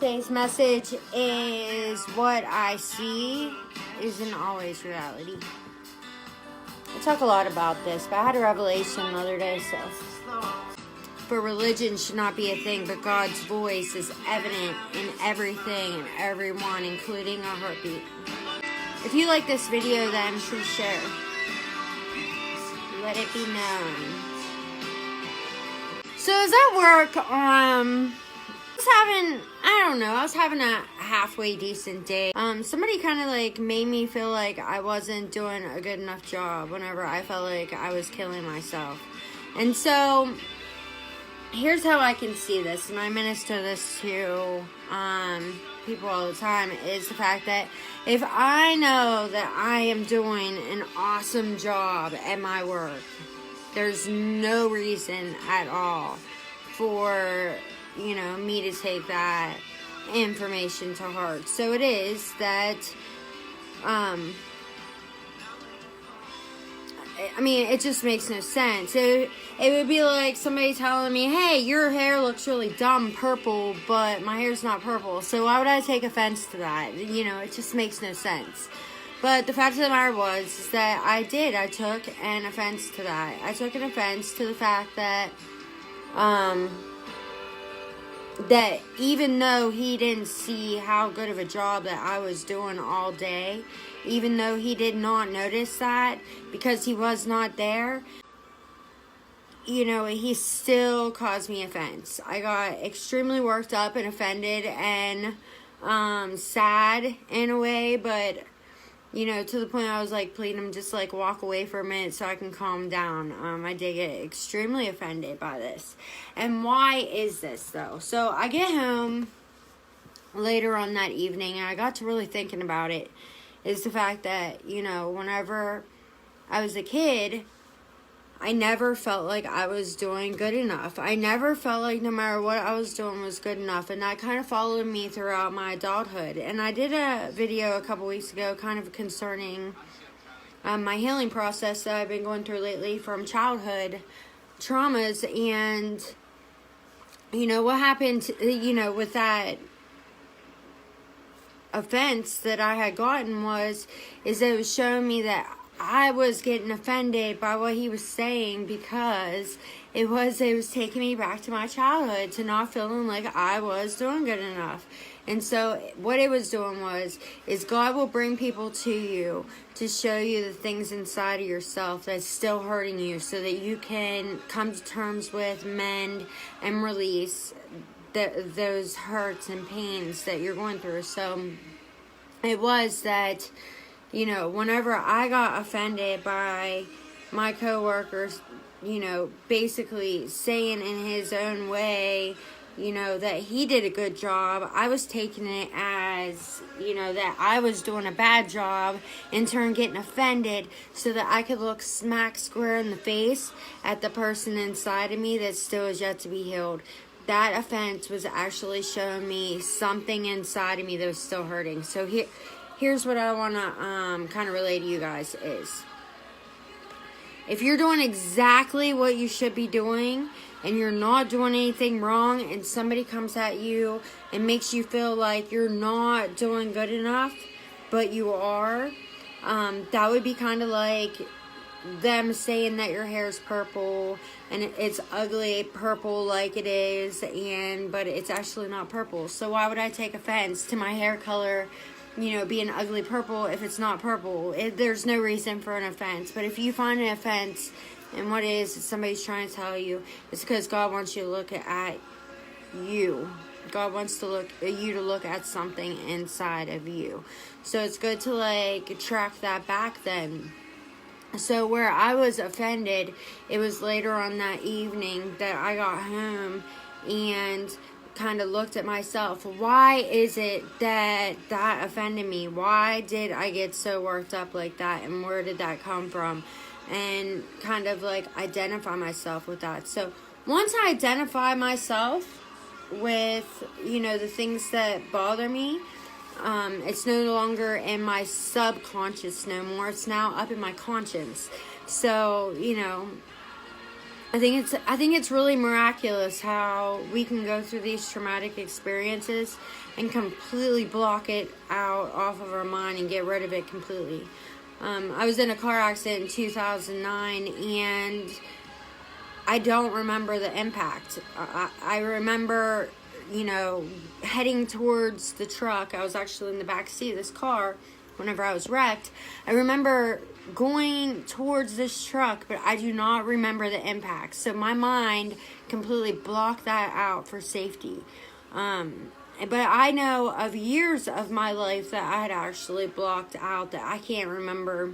Today's message is what I see isn't always reality. I talk a lot about this, but I had a revelation the other day, so. For religion should not be a thing, but God's voice is evident in everything and everyone, including our heartbeat. If you like this video, then please share. Let it be known. So I was at work, I was having a halfway decent day. Somebody kind of like made me feel like I wasn't doing a good enough job whenever I felt like I was killing myself. And so, here's how I can see this, and I minister this to people all the time, is the fact that if I know that I am doing an awesome job at my work, there's no reason at all for, me to take that information to heart. So it is that, it just makes no sense. It would be like somebody telling me, hey, your hair looks really dumb purple, but my hair's not purple. So why would I take offense to that? It just makes no sense. But the fact of the matter is that I took an offense to that. I took an offense to the fact that, that even though he didn't see how good of a job that I was doing all day, even though he did not notice that because he was not there, he still caused me offense. I got extremely worked up and offended and sad in a way, but to the point I was like pleading him just like walk away for a minute so I can calm down. I did get extremely offended by this. And why is this though? So I get home later on that evening and I got to really thinking about it. Is the fact that, whenever I was a kid, I never felt like I was doing good enough. I never felt like no matter what I was doing was good enough. And that kind of followed me throughout my adulthood. And I did a video a couple weeks ago kind of concerning my healing process that I've been going through lately from childhood traumas. And, what happened, with that offense that I had gotten is it was showing me that I was getting offended by what he was saying because it was taking me back to my childhood, to not feeling like I was doing good enough. And so what it was doing is God will bring people to you to show you the things inside of yourself that's still hurting you so that you can come to terms with, mend, and release those hurts and pains that you're going through. So it was that, whenever I got offended by my coworkers, basically saying in his own way, that he did a good job, I was taking it as, that I was doing a bad job, in turn getting offended so that I could look smack square in the face at the person inside of me that still is yet to be healed. That offense was actually showing me something inside of me that was still hurting. So here's what I want to kind of relay to you guys is, if you're doing exactly what you should be doing and you're not doing anything wrong and somebody comes at you and makes you feel like you're not doing good enough, but you are, that would be kind of like them saying that your hair's purple and it's ugly purple like it is, but it's actually not purple. So why would I take offense to my hair color, being ugly purple if it's not purple? There's no reason for an offense. But if you find an offense and what it is that somebody's trying to tell you, it's because God wants you to look at you. God wants you to look at something inside of you. So it's good to track that back then. So where I was offended, it was later on that evening that I got home and kind of looked at myself. Why is it that offended me? Why did I get so worked up like that? And where did that come from? And kind of identify myself with that. So once I identify myself with, the things that bother me, it's no longer in my subconscious no more. It's now up in my conscience. So, I think it's really miraculous how we can go through these traumatic experiences and completely block it out off of our mind and get rid of it completely. I was in a car accident in 2009, and I don't remember the impact. I remember, heading towards the truck. I was actually in the back seat of this car whenever I was wrecked. I remember going towards this truck, but I do not remember the impact. So my mind completely blocked that out for safety. But I know of years of my life that I had actually blocked out that I can't remember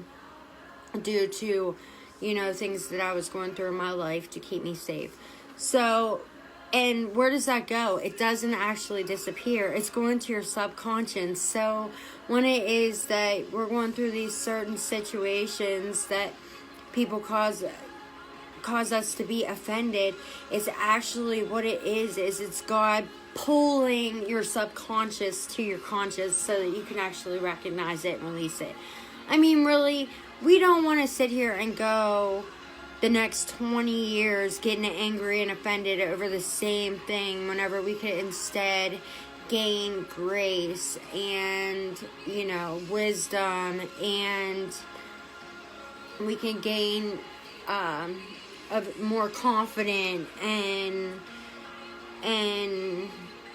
due to, things that I was going through in my life to keep me safe. So, and where does that go? It doesn't actually disappear. It's going to your subconscious. So when it is that we're going through these certain situations that people cause us to be offended, it's actually what it is it's God pulling your subconscious to your conscious so that you can actually recognize it and release it. I mean, really, we don't want to sit here and go the next 20 years getting angry and offended over the same thing whenever we could instead gain grace and, wisdom, and we can gain a more confident and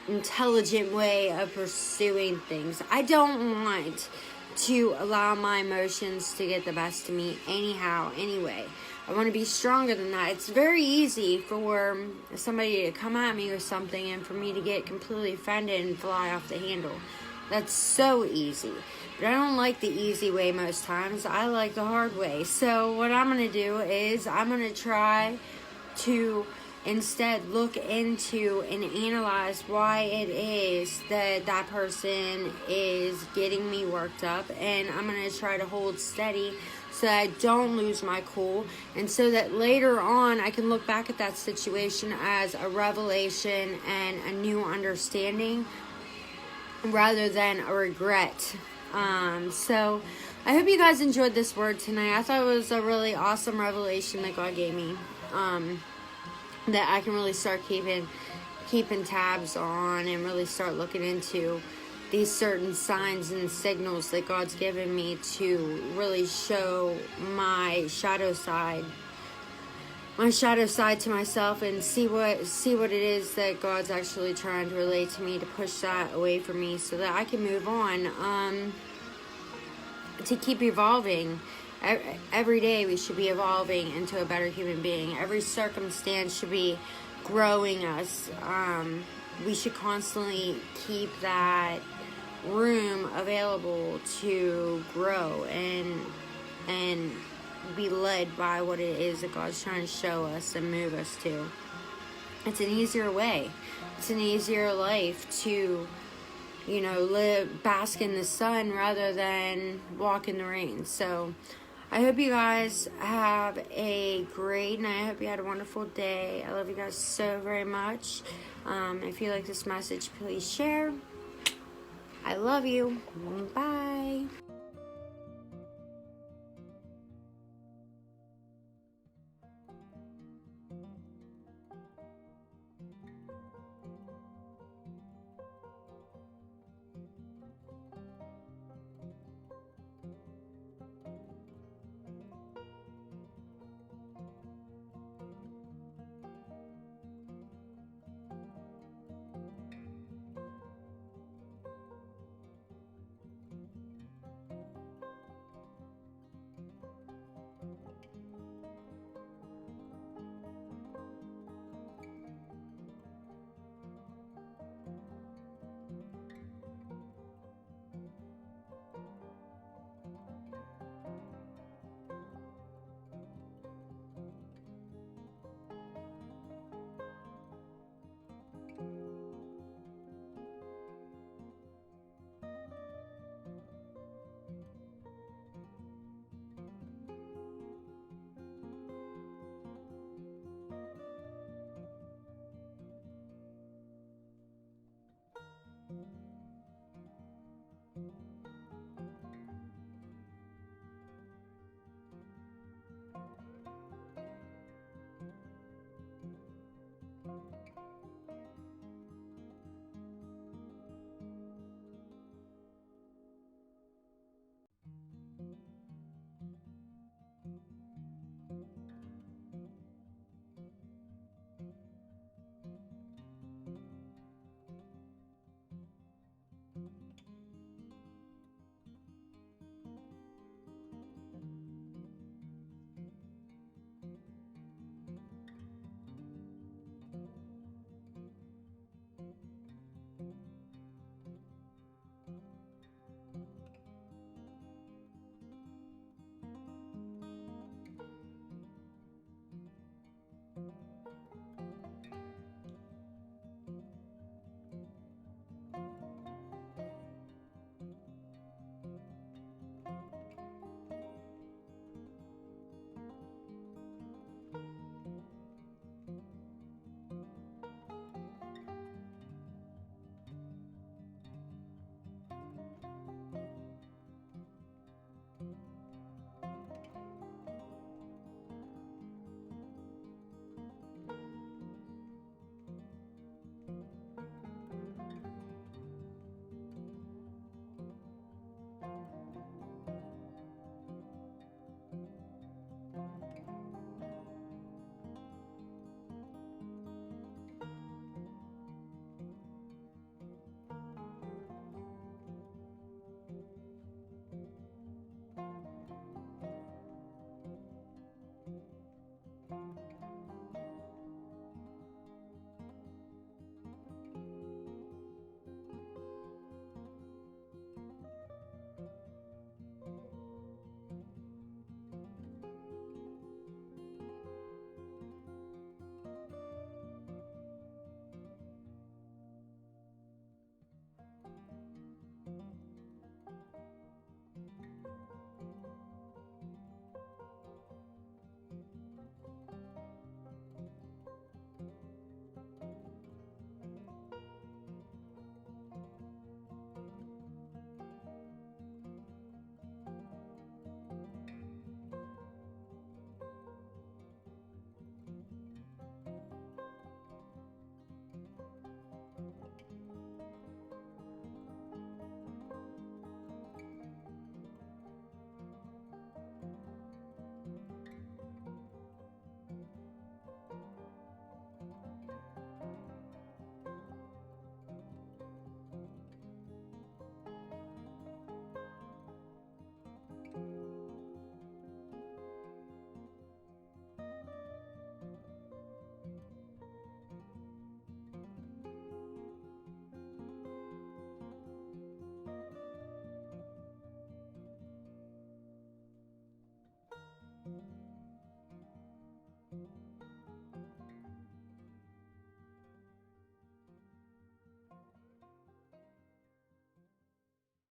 intelligent way of pursuing things. I don't want to allow my emotions to get the best of me anyway. I want to be stronger than that. It's very easy for somebody to come at me with something and for me to get completely offended and fly off the handle. That's so easy. But I don't like the easy way most times. I like the hard way. So what I'm going to do is I'm going to try to instead look into and analyze why it is that person is getting me worked up, and I'm going to try to hold steady so that I don't lose my cool, and so that later on I can look back at that situation as a revelation and a new understanding rather than a regret. So I hope you guys enjoyed this word tonight. I thought it was a really awesome revelation that God gave me, that I can really start keeping tabs on and really start looking into these certain signs and signals that God's given me to really show my shadow side to myself, and see what it is that God's actually trying to relate to me, to push that away from me so that I can move on, to keep evolving. Every day we should be evolving into a better human being. Every circumstance should be growing us. We should constantly keep that room available to grow and be led by what it is that God's trying to show us and move us to. It's an easier way. It's an easier life to, bask in the sun rather than walk in the rain. So I hope you guys have a great night. I hope you had a wonderful day. I love you guys so very much. If you like this message, please share. I love you. Bye.